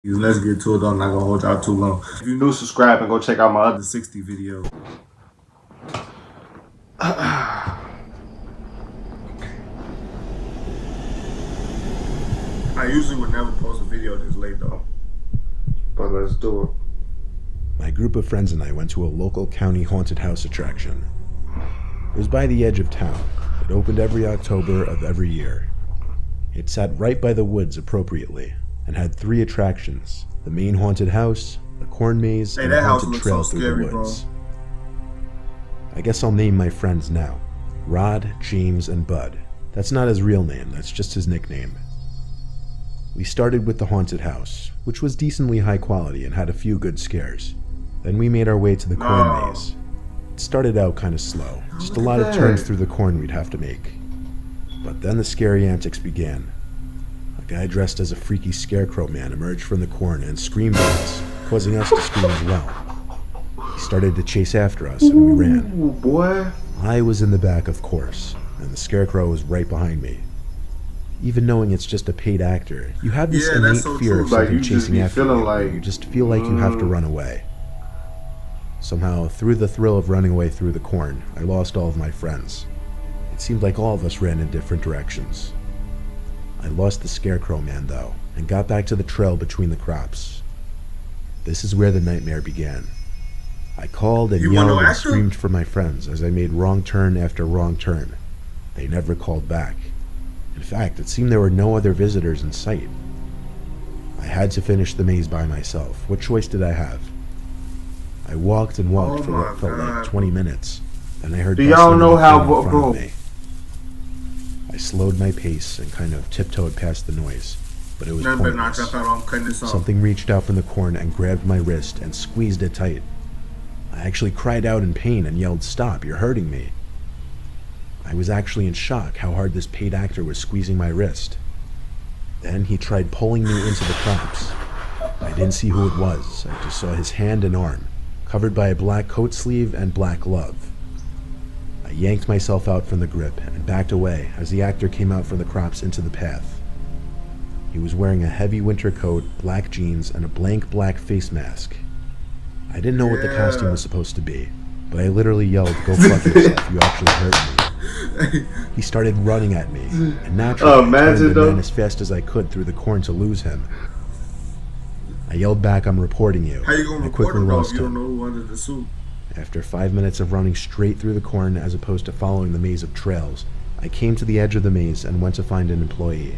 Let's get to it though, I'm not gonna hold y'all too long. If you're new, subscribe and go check out my other 60 videos. I usually would never post a video this late though, but let's do it. My group of friends and I went to a local county haunted house attraction. It was by the edge of town. It opened every October of every year. It sat right by the woods appropriately and had 3 attractions: the main haunted house, the corn maze, and a haunted trail through the woods. I guess I'll name my friends now: Rod, James, and Bud. That's not his real name, that's just his nickname. We started with the haunted house, which was decently high quality and had a few good scares. Then we made our way to the corn maze. It started out kind of slow, just a lot of turns through the corn we'd have to make. But then the scary antics began. A guy dressed as a freaky scarecrow man emerged from the corn and screamed at us, causing us to scream as well. He started to chase after us and we ran. Ooh, boy. I was in the back, of course, and the scarecrow was right behind me. Even knowing it's just a paid actor, you have this innate fear of something chasing after you. You just feel like you have to run away. Somehow, through the thrill of running away through the corn, I lost all of my friends. It seemed like all of us ran in different directions. I lost the scarecrow man, though, and got back to the trail between the crops. This is where the nightmare began. I called and yelled and screamed for my friends as I made wrong turn after wrong turn. They never called back. In fact, it seemed there were no other visitors in sight. I had to finish the maze by myself. What choice did I have? I walked and walked for what felt like 20 minutes. Then I heard y'all know how in front of me. I slowed my pace and kind of tiptoed past the noise, but it was pointless. Something reached out from the corn and grabbed my wrist and squeezed it tight. I actually cried out in pain and yelled, "Stop, you're hurting me." I was actually in shock how hard this paid actor was squeezing my wrist. Then he tried pulling me into the crops. I didn't see who it was. I just saw his hand and arm, covered by a black coat sleeve and black glove. I yanked myself out from the grip and backed away as the actor came out from the crops into the path. He was wearing a heavy winter coat, black jeans, and a blank black face mask. I didn't know what the costume was supposed to be, but I literally yelled, "Go fuck yourself, you actually hurt me." He started running at me, and naturally I turned and ran as fast as I could through the corn to lose him. I yelled back, "I'm reporting you." How you gonna report him if you don't know who under the suit? After 5 minutes of running straight through the corn as opposed to following the maze of trails, I came to the edge of the maze and went to find an employee.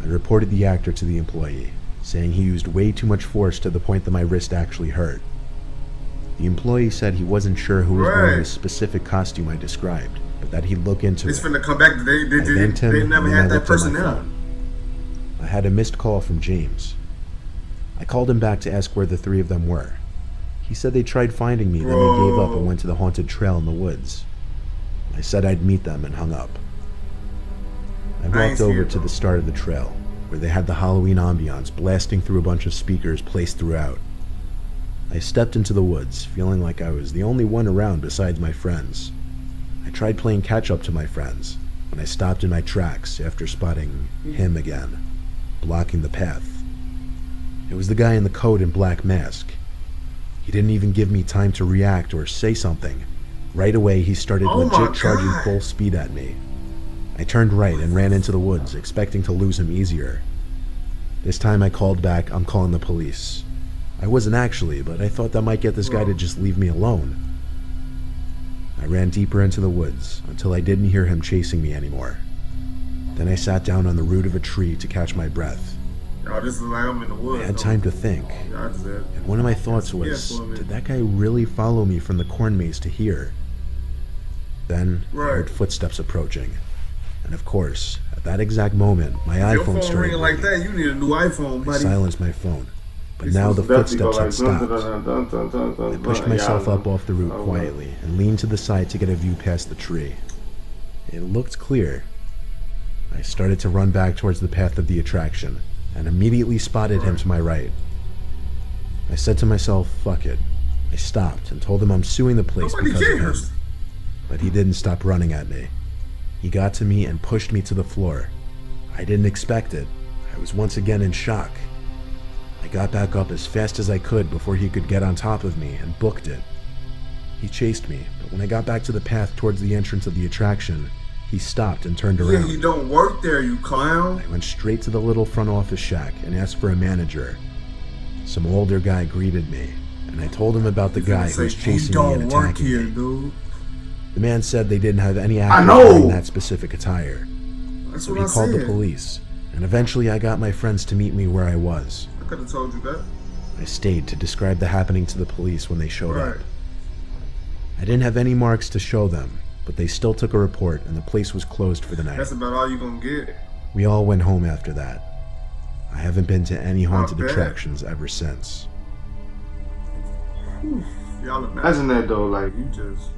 I reported the actor to the employee, saying he used way too much force to the point that my wrist actually hurt. The employee said he wasn't sure who was wearing the specific costume I described, but that he'd look into it. It's finna come back. They never had that person down. I had a missed call from James. I called him back to ask where the 3 of them were. He said they tried finding me, then they gave up and went to the haunted trail in the woods. I said I'd meet them and hung up. I walked over to the start of the trail, where they had the Halloween ambiance blasting through a bunch of speakers placed throughout. I stepped into the woods, feeling like I was the only one around besides my friends. I tried playing catch-up to my friends, when I stopped in my tracks after spotting him again, blocking the path. It was the guy in the coat and black mask. He didn't even give me time to react or say something. Right away, he started legit charging full speed at me. I turned right and ran into the woods, expecting to lose him easier. This time I called back, "I'm calling the police." I wasn't actually, but I thought that might get this guy to just leave me alone. I ran deeper into the woods until I didn't hear him chasing me anymore. Then I sat down on the root of a tree to catch my breath. This is like I'm in the woods. I had time to think, and one of my thoughts was, did that guy really follow me from the corn maze to here? Then I heard footsteps approaching, and of course, at that exact moment, my iPhone started ringing. Like that, you need a new iPhone, buddy. I silenced my phone, but now the footsteps had stopped. I pushed myself up off the root quietly and leaned to the side to get a view past the tree. It looked clear. I started to run back towards the path of the attraction, and immediately spotted him to my right. I said to myself, fuck it. I stopped and told him I'm suing the place because of him. But he didn't stop running at me. He got to me and pushed me to the floor. I didn't expect it. I I was once again in shock. I got back up as fast as I could before he could get on top of me and booked it. He chased me, but when I got back to the path towards the entrance of the attraction, he stopped and turned around. Yeah, you don't work there, you clown. I went straight to the little front office shack and asked for a manager. Some older guy greeted me, and I told him about the guy who was chasing me and attacking me. Dude. The man said they didn't have any actors wearing that specific attire. That's So what he I called said. the police, and eventually I got my friends to meet me where I was. I could have told you that. I stayed to describe the happening to the police when they showed Right. up. I didn't have any marks to show them, but they still took a report and the place was closed for the night. That's about all you gonna get. We all went home after that. I haven't been to any haunted bet. attractions ever since. Y'all imagine that though, like you just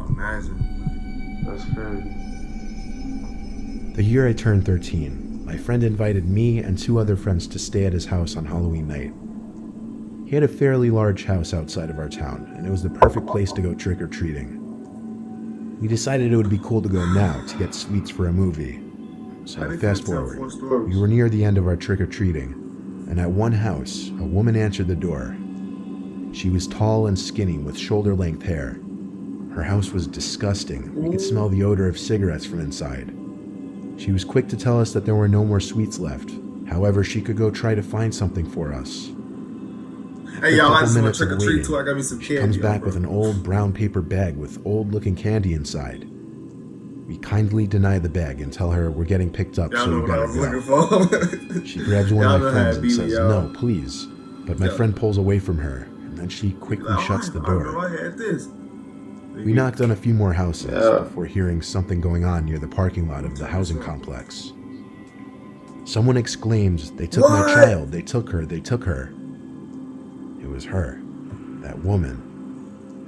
imagine. That's crazy. The year I turned 13, my friend invited me and 2 other friends to stay at his house on Halloween night. He had a fairly large house outside of our town, and it was the perfect place to go trick-or-treating. We decided it would be cool to go now to get sweets for a movie. So fast forward, we were near the end of our trick-or-treating, and at one house, a woman answered the door. She was tall and skinny with shoulder-length hair. Her house was disgusting. We could smell the odor of cigarettes from inside. She was quick to tell us that there were no more sweets left. However, she could go try to find something for us. Hey y'all, I just want minutes to of trick or treat waiting, too. I got me some she candy. comes back with an old brown paper bag with old-looking candy inside. We kindly deny the bag and tell her we're getting picked up, Y'all so know we what I gotta was go. looking for. She grabs one Y'all of my know how friends it and be, says, y'all. "No, please." But my friend pulls away from her, and then she quickly shuts the I know door. I had this. We knocked on a few more houses before hearing something going on near the parking lot of the housing complex. Someone exclaimed, "They took my child, they took her, they took her." It was her, that woman.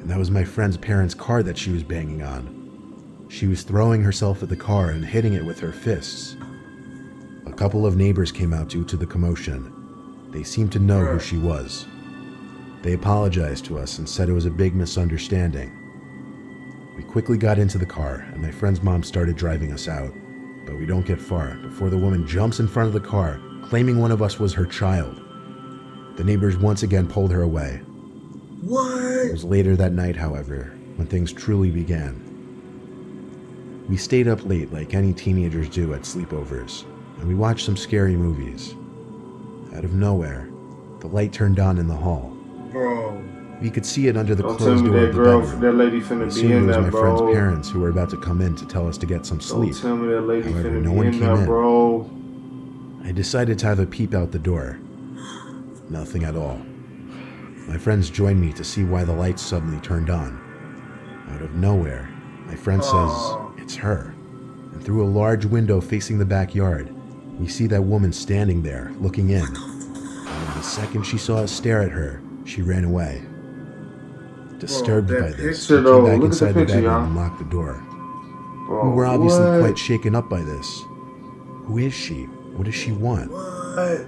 And that was my friend's parents' car that she was banging on. She was throwing herself at the car and hitting it with her fists. A couple of neighbors came out due to the commotion. They seemed to know who she was. They apologized to us and said it was a big misunderstanding. We quickly got into the car, and my friend's mom started driving us out. But we don't get far before the woman jumps in front of the car, claiming one of us was her child. The neighbors once again pulled her away. What? It was later that night, however, when things truly began. We stayed up late like any teenagers do at sleepovers, and we watched some scary movies. Out of nowhere, the light turned on in the hall. Bro. We could see it under the Don't closed tell me door that of the girl, bedroom. that lady I finna be assumed in it was there, my friend's bro. parents who were about to come in to tell us to get some sleep. Don't tell me that lady However, finna no be one in came there, in. bro. I decided to have a peep out the door. Nothing at all. My friends joined me to see why the lights suddenly turned on. Out of nowhere, my friend says, "It's her." And through a large window facing the backyard, we see that woman standing there, looking in. And the second she saw us stare at her, she ran away. Disturbed that by this, picture, we though. came back Look at the inside the picture, bedroom y'all. and locked the door. Bro, We were obviously what? quite shaken up by this. Who is she? What does she want? What?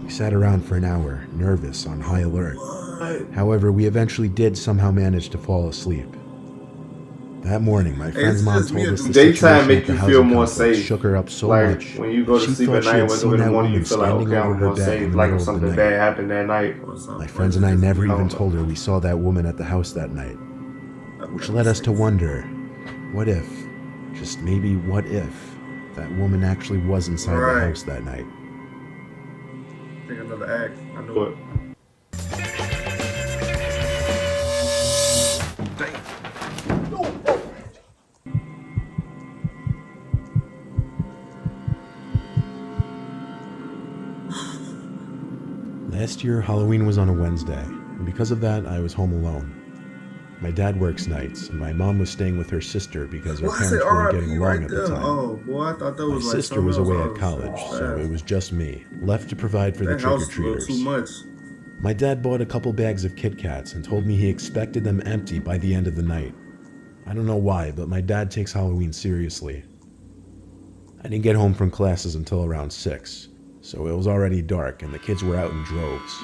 We sat around for an hour, nervous, on high alert. What? However, we eventually did somehow manage to fall asleep. That morning, my friend's it's mom just told me. us the Daytime situation make at the you housing feel more complex safe. shook her up so Like much. when you go to she sleep thought at she night, had wake up seen in the that morning, you woman feel like, standing okay, over I'm her gonna bed say in the like middle of the something night. bad happened that night. My friends and I never even told her we saw that woman at the house that night, which led us to wonder, what if, just maybe what if, that woman actually was inside the house that night? I think another act. I know it. Last year, Halloween was on a Wednesday, and because of that, I was home alone. My dad works nights, and my mom was staying with her sister because her parents weren't getting along at the time. Oh, boy, I thought that was My like sister was away at else. college, Oh, so it was just me, left to provide for the that house was a little too trick-or-treaters. much. My dad bought a couple bags of Kit Kats and told me he expected them empty by the end of the night. I don't know why, but my dad takes Halloween seriously. I didn't get home from classes until around 6, so it was already dark and the kids were out in droves.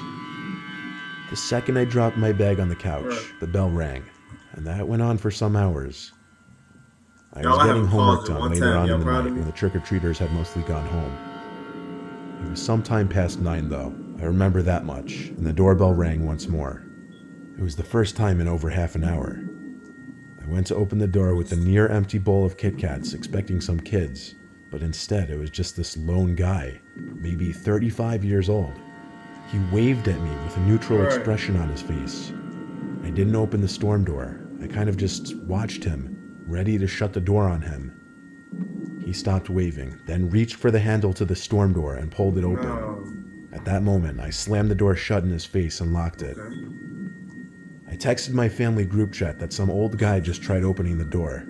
The second I dropped my bag on the couch, the bell rang, and that went on for some hours. I Y'all, was I getting haven't homework paused in done one later time. on Y'all in the proud night of me? when the trick-or-treaters had mostly gone home. It was sometime past 9 though. I remember that much, and the doorbell rang once more. It was the first time in over half an hour. I went to open the door with a near-empty bowl of Kit Kats, expecting some kids, but instead it was just this lone guy, maybe 35 years old. He waved at me with a neutral Right. expression on his face. I didn't open the storm door. I kind of just watched him, ready to shut the door on him. He stopped waving, then reached for the handle to the storm door and pulled it open. No. At that moment, I slammed the door shut in his face and locked it. Okay. I texted my family group chat that some old guy just tried opening the door.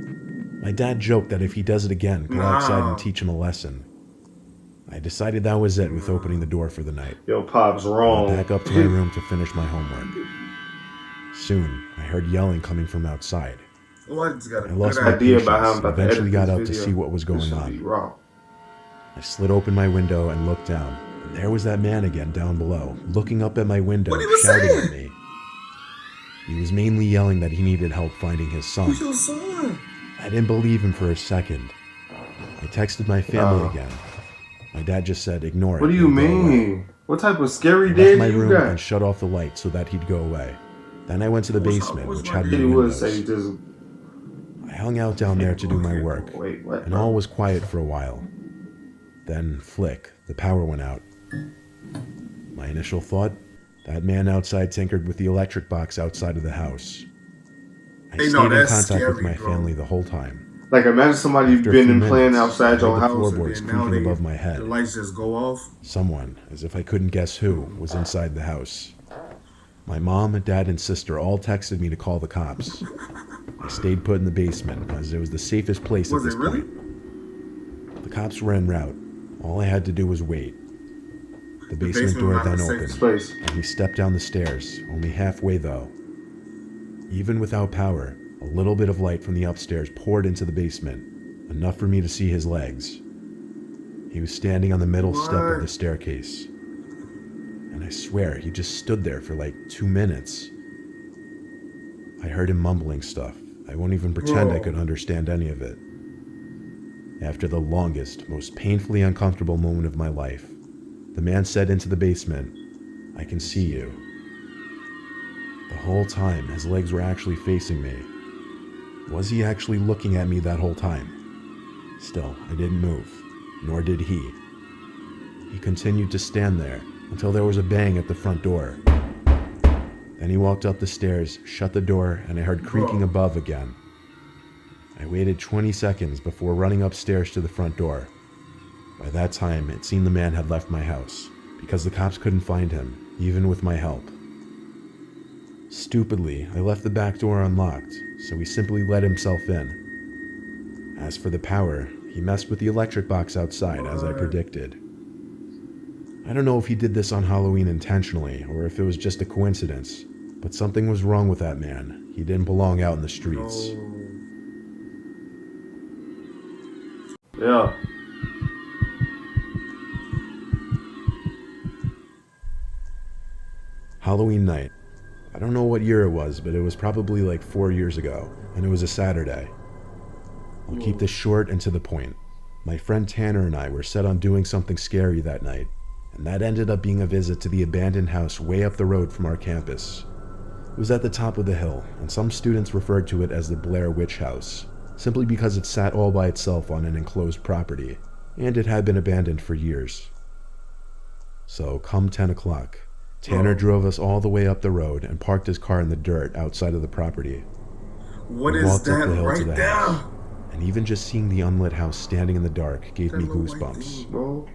My dad joked that if he does it again, go outside and teach him a lesson. I decided that was it with opening the door for the night. Yo, Pop's I wrong. went back up to my room to finish my homework. Soon, I heard yelling coming from outside. Well, I just got a I lost good my idea patience about how I'm and about to eventually edit got this out to video. see what was going This should on. be raw. I slid open my window and looked down, and there was that man again down below, looking up at my window, What he was shouting saying? at me. He was mainly yelling that he needed help finding his son. Who's your son? I didn't believe him for a second. I texted my family Oh. again. My dad just said, ignore it. What do you and go away. mean? What type of scary I left dad my you room got? and shut off the light so that he'd go away. Then I went to the basement, which had no He would say windows. just. I hung out down there to do my work, Wait, what? and all was quiet for a while. Then, flick, the power went out. My initial thought, that man outside tinkered with the electric box outside of the house. I Hey, stayed no, in that's contact with scary, my bro. family the whole time. Like, imagine somebody you've After a been few in playing minutes, outside I heard your the house, floorboards and then now creaking above my head. the lights just go off. Someone, as if I couldn't guess who, was inside the house. My mom, dad, and sister all texted me to call the cops. I stayed put in the basement as it was the safest place Was at this it really? point. The cops were en route. All I had to do was wait. The basement door not then the safest opened, place. and we stepped down the stairs, only halfway though. Even without power, a little bit of light from the upstairs poured into the basement, enough for me to see his legs. He was standing on the middle step of the What? staircase. And I swear, he just stood there for like 2 minutes. I heard him mumbling stuff. I won't even pretend I Bro. could understand any of it. After the longest, most painfully uncomfortable moment of my life, the man said into the basement, "I can see you." The whole time, his legs were actually facing me. Was he actually looking at me that whole time? Still, I didn't move, nor did he. He continued to stand there until there was a bang at the front door. Then he walked up the stairs, shut the door, and I heard creaking above again. I waited 20 seconds before running upstairs to the front door. By that time, it seemed the man had left my house, because the cops couldn't find him, even with my help. Stupidly, I left the back door unlocked, so he simply let himself in. As for the power, he messed with the electric box outside, as I predicted. I don't know if he did this on Halloween intentionally, or if it was just a coincidence, but something was wrong with that man. He didn't belong out in the streets. Yeah. Halloween night. I don't know what year it was, but it was probably like 4 years ago, and it was a Saturday. I'll keep this short and to the point. My friend Tanner and I were set on doing something scary that night, and that ended up being a visit to the abandoned house way up the road from our campus. It was at the top of the hill, and some students referred to it as the Blair Witch House, simply because it sat all by itself on an enclosed property, and it had been abandoned for years. So, come 10 o'clock, Tanner drove us all the way up the road and parked his car in the dirt outside of the property. What We is walked up that the hill to right the there? house, and even just seeing the unlit house standing in the dark gave That me little white goosebumps. thing, bro.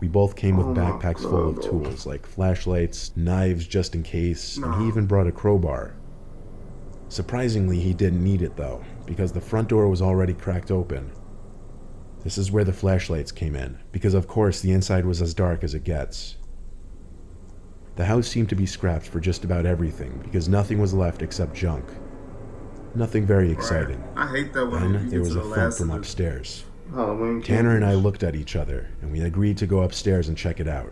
We both came with Oh my backpacks full of God. tools like flashlights, knives just in case, and he Nah. even brought a crowbar. Surprisingly, he didn't need it though, because the front door was already cracked open. This is where the flashlights came in, because of course the inside was as dark as it gets. The house seemed to be scrapped for just about everything, because nothing was left except junk. Nothing very exciting. I hate that when Then you there get was to a the thump last from of the upstairs. Halloween Tanner and I campus. looked at each other, and we agreed to go upstairs and check it out.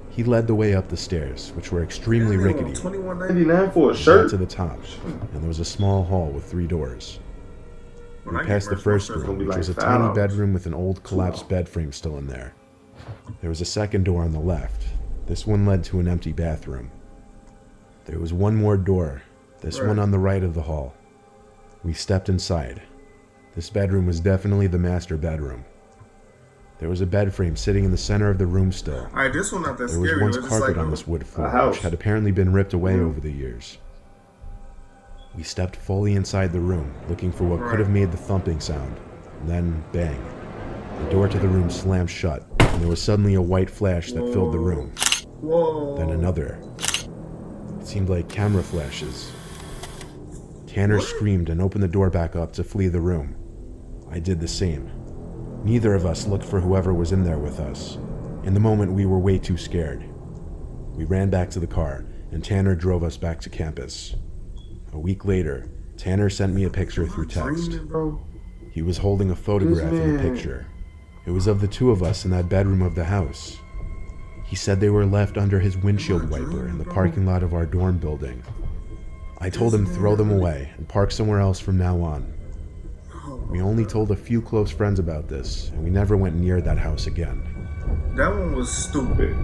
He led the way up the stairs, which were extremely rickety. $21.99 for a We got shirt. to the top, and there was a small hall with 3 doors. When We I get passed the merch, first my friends room, gonna be which was a like tiny $5. bedroom with an old collapsed bed frame still in there. There was a second door on the left. This one led to an empty bathroom. There was one more door, this one on the right of the hall. We stepped inside. This bedroom was definitely the master bedroom. There was a bed frame sitting in the center of the room still. Alright, this one not that There was scary. once It's just carpet like on this wood floor, house. which had apparently been ripped away over the years. We stepped fully inside the room, looking for what could have made the thumping sound. And then, bang. The door to the room slammed shut, and there was suddenly a white flash that filled the room. Whoa. Then another. It seemed like camera flashes. Tanner screamed and opened the door back up to flee the room. I did the same. Neither of us looked for whoever was in there with us. In the moment, we were way too scared. We ran back to the car, and Tanner drove us back to campus. A week later, Tanner sent me a picture through text. He was holding a photograph in the picture. It was of the two of us in that bedroom of the house. He said they were left under his windshield wiper in the parking lot of our dorm building. I told him throw them away and park somewhere else from now on. We only told a few close friends about this, and we never went near that house again. That one was stupid.